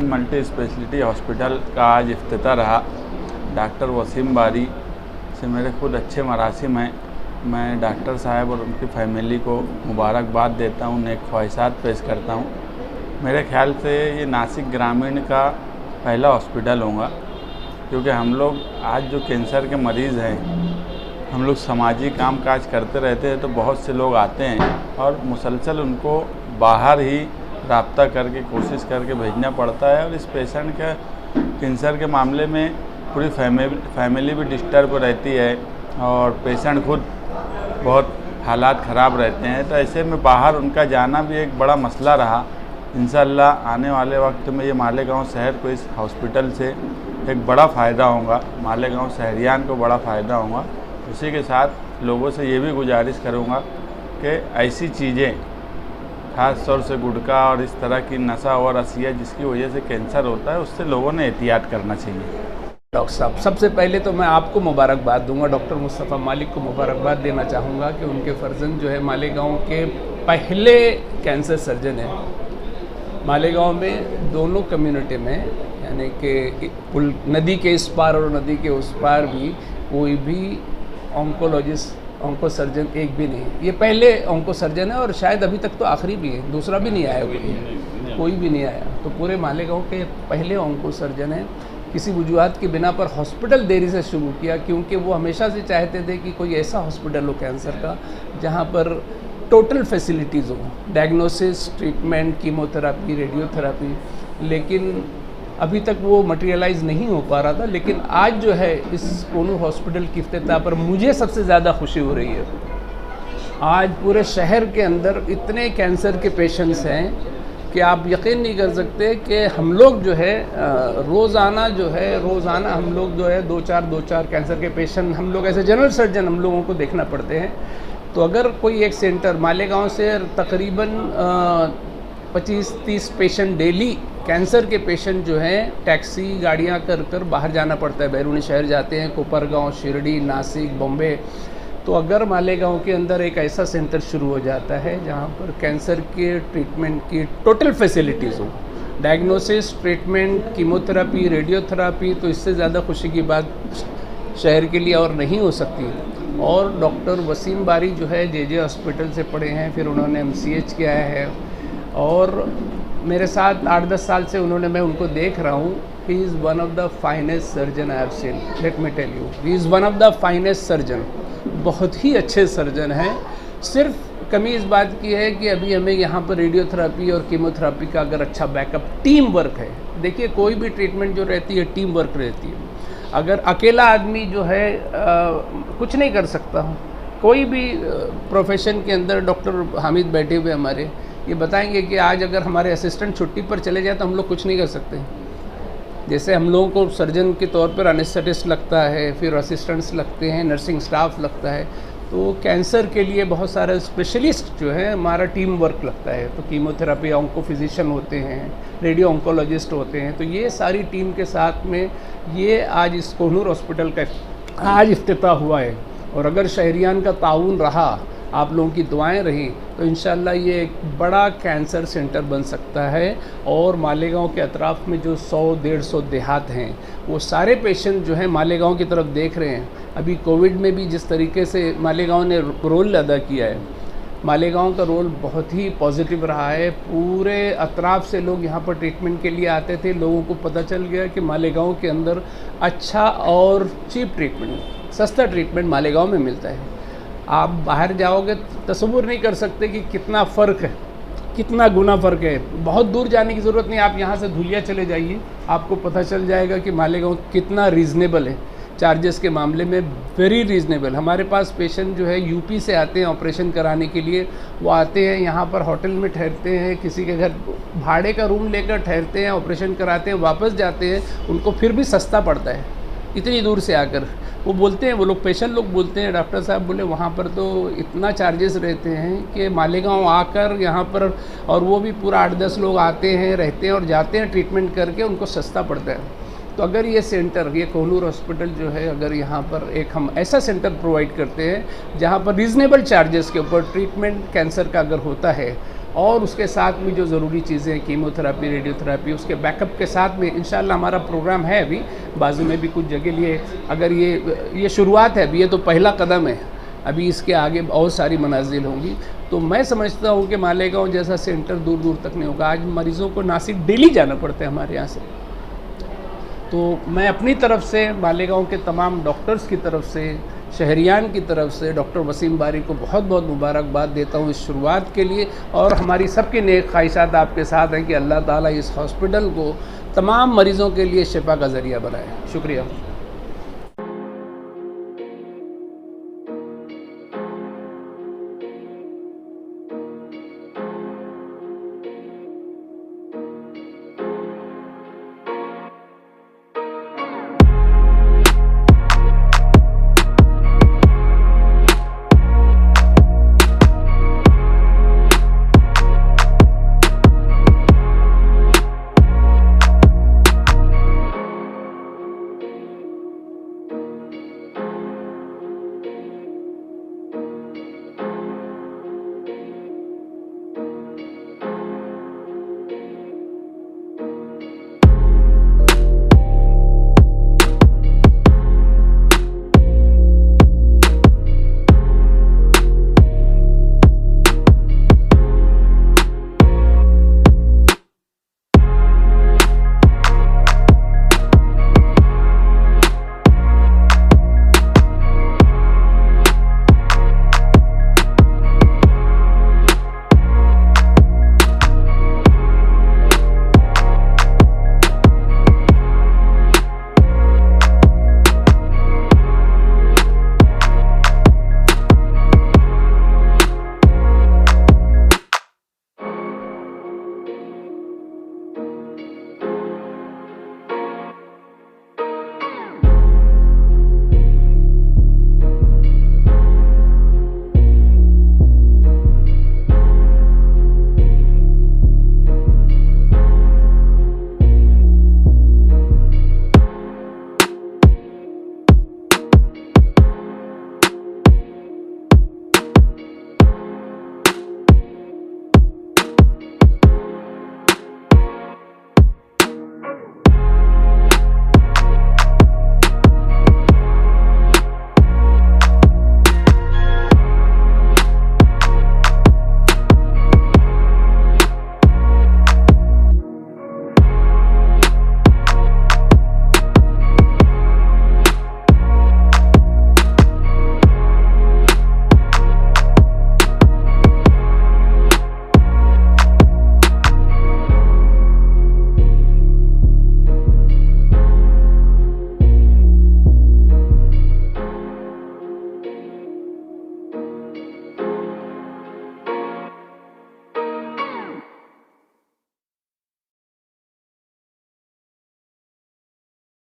Multi speciality hospital का आज इफ्तिताह रहा। डॉक्टर वसीम बारी से मेरे खुद अच्छे मरासिम हैं। मैं डॉक्टर साहब और उनकी फैमिली को मुबारकबाद देता हूँ, नेक ख्वाहिशात पेश करता हूँ। मेरे ख्याल से ये नासिक ग्रामीण का पहला हॉस्पिटल होगा, क्योंकि हम लोग आज जो कैंसर के मरीज़ हैं, हम लोग समाजी काम काज करते रहते हैं तो बहुत से लोग आते हैं और मुसलसल उनको बाहर ही राब्ता करके कोशिश करके भेजना पड़ता है। और इस पेशेंट का कैंसर के मामले में पूरी फैमिली भी डिस्टर्ब रहती है और पेशेंट खुद बहुत हालात ख़राब रहते हैं। तो ऐसे में बाहर उनका जाना भी एक बड़ा मसला रहा। इंशाअल्लाह आने वाले वक्त में ये मालेगांव शहर को इस हॉस्पिटल से एक बड़ा फ़ायदा होगा, मालेगांव शहरियान को बड़ा फ़ायदा होगा। इसी के साथ लोगों से ये भी गुजारिश करूँगा कि ऐसी चीज़ें, ख़ास तौर से गुटखा और इस तरह की नशा और अशिया जिसकी वजह से कैंसर होता है, उससे लोगों ने एहतियात करना चाहिए। डॉक्टर साहब, सबसे पहले तो मैं आपको मुबारकबाद दूंगा, डॉक्टर मुस्तफ़ा मालिक को मुबारकबाद देना चाहूँगा कि उनके फर्जंद जो है मालेगांव के पहले कैंसर सर्जन हैं। मालेगांव में दोनों कम्युनिटी में, यानी कि पुल नदी के इस पार और नदी के उस पार भी कोई भी ऑन्को सर्जन एक भी नहीं। ये पहले ऑन्को सर्जन है और शायद अभी तक तो आखिरी भी है, दूसरा भी नहीं आया, कोई भी नहीं आया। तो पूरे मालेगांव के पहले ऑन्को सर्जन हैं। किसी वजूहत की बिना पर हॉस्पिटल देरी से शुरू किया, क्योंकि वो हमेशा से चाहते थे कि कोई ऐसा हॉस्पिटल हो कैंसर का जहाँ पर टोटल फैसिलिटीज़ हो, डायग्नोसिस, ट्रीटमेंट, कीमोथेरापी, रेडियोथेरापी। लेकिन अभी तक वो मटेरियलाइज़ नहीं हो पा रहा था। लेकिन आज जो है इस कोनूर हॉस्पिटल की इफ्तिताह पर मुझे सबसे ज़्यादा खुशी हो रही है। आज पूरे शहर के अंदर इतने कैंसर के पेशेंट्स हैं कि आप यकीन नहीं कर सकते कि हम लोग जो है रोज़ाना हम लोग जो है दो चार कैंसर के पेशेंट, हम लोग ऐसे जनरल सर्जन हम लोगों को देखना पड़ते हैं। तो अगर कोई एक सेंटर मालेगांव से तकरीबन 25-30 पेशेंट डेली कैंसर के पेशेंट जो हैं टैक्सी गाड़ियां कर बाहर जाना पड़ता है, बैरूनी शहर जाते हैं, कोपरगांव, शिरडी, नासिक, बॉम्बे। तो अगर मालेगांव के अंदर एक ऐसा सेंटर शुरू हो जाता है जहां पर कैंसर के ट्रीटमेंट की टोटल फैसिलिटीज़ हो, डायग्नोसिस, ट्रीटमेंट, कीमोथेरापी, रेडियोथेरापी, तो इससे ज़्यादा खुशी की बात शहर के लिए और नहीं हो सकती। और डॉक्टर वसीम बारी जो है जे हॉस्पिटल से पढ़े हैं, फिर उन्होंने MCH किया है और मेरे साथ 8-10 साल से मैं उनको देख रहा हूँ। He is one of the finest surgeon I have seen, let me tell you, he is one of the finest surgeon. बहुत ही अच्छे सर्जन हैं। सिर्फ कमी इस बात की है कि अभी हमें यहाँ पर रेडियोथेरापी और कीमोथेरापी का अगर अच्छा बैकअप, टीम वर्क है। देखिए कोई भी ट्रीटमेंट जो रहती है टीम वर्क रहती है। अगर अकेला आदमी जो है कुछ नहीं कर सकता। कोई भी प्रोफेशन के अंदर, डॉक्टर हामिद बैठे हुए हमारे, ये बताएंगे कि आज अगर हमारे असिस्टेंट छुट्टी पर चले जाए तो हम लोग कुछ नहीं कर सकते। जैसे हम लोगों को सर्जन के तौर पर एनेस्थेटिस्ट लगता है, फिर असिस्टेंट्स लगते हैं, नर्सिंग स्टाफ लगता है। तो कैंसर के लिए बहुत सारे स्पेशलिस्ट जो है हमारा टीम वर्क लगता है। तो कीमोथेरापी ऑन्को फिजिशियन होते हैं, रेडियो ऑन्कोलॉजिस्ट होते हैं। तो ये सारी टीम के साथ में ये आज इस कोहिनूर हॉस्पिटल का आज इफ्तिताह हुआ है। और अगर शहरियान का ताउन रहा, आप लोगों की दुआएं रही, तो इंशाल्लाह ये एक बड़ा कैंसर सेंटर बन सकता है। और मालेगांव के अतराफ़ में जो 100-150 देहात हैं, वो सारे पेशेंट जो हैं मालेगांव की तरफ देख रहे हैं। अभी कोविड में भी जिस तरीके से मालेगांव ने रोल अदा किया है, मालेगांव का रोल बहुत ही पॉजिटिव रहा है। पूरे अतराफ़ से लोग यहाँ पर ट्रीटमेंट के लिए आते थे। लोगों को पता चल गया कि मालेगांव के अंदर अच्छा और चीप ट्रीटमेंट, सस्ता ट्रीटमेंट मालेगांव में मिलता है। आप बाहर जाओगे तसव्वुर नहीं कर सकते कि कितना फ़र्क है, कितना गुना फ़र्क है। बहुत दूर जाने की ज़रूरत नहीं, आप यहाँ से धुलिया चले जाइए, आपको पता चल जाएगा कि मालेगांव कितना रीज़नेबल है चार्जेस के मामले में, वेरी रीज़नेबल। हमारे पास पेशेंट जो है यूपी से आते हैं ऑपरेशन कराने के लिए। वो आते हैं यहाँ पर होटल में ठहरते हैं, किसी के घर भाड़े का रूम लेकर ठहरते हैं, ऑपरेशन कराते हैं, वापस जाते हैं। उनको फिर भी सस्ता पड़ता है इतनी दूर से आकर। वो बोलते हैं, वो लोग पेशेंट लोग बोलते हैं, डॉक्टर साहब बोले वहाँ पर तो इतना चार्जेस रहते हैं कि मालेगांव आकर यहाँ पर, और वो भी पूरा 8-10 लोग आते हैं, रहते हैं और जाते हैं ट्रीटमेंट करके, उनको सस्ता पड़ता है। तो अगर ये सेंटर, ये कोहिनूर हॉस्पिटल जो है, अगर यहाँ पर एक हम ऐसा सेंटर प्रोवाइड करते हैं जहाँ पर रीज़नेबल चार्जेस के ऊपर ट्रीटमेंट कैंसर का अगर होता है और उसके साथ में जो ज़रूरी चीज़ें हैं, कीमोथेरेपी, रेडियोथेरेपी, उसके बैकअप के साथ में इंशाल्लाह हमारा प्रोग्राम है अभी बाजू में भी कुछ जगह लिए। अगर ये शुरुआत है अभी, ये तो पहला कदम है, अभी इसके आगे और सारी मनाजिल होंगी। तो मैं समझता हूँ कि मालेगांव जैसा सेंटर दूर दूर तक नहीं होगा। आज मरीज़ों को नासिक डेली जाना पड़ता है हमारे यहाँ से। तो मैं अपनी तरफ से मालेगांव के तमाम डॉक्टर्स की तरफ से, शहरियान की तरफ से डॉक्टर वसीम बारी को बहुत बहुत मुबारकबाद देता हूँ इस शुरुआत के लिए। और हमारी सबकी नेक ख्वाहिशात आपके साथ हैं कि अल्लाह ताला इस हॉस्पिटल को तमाम मरीज़ों के लिए शिफा का ज़रिया बनाए। शुक्रिया।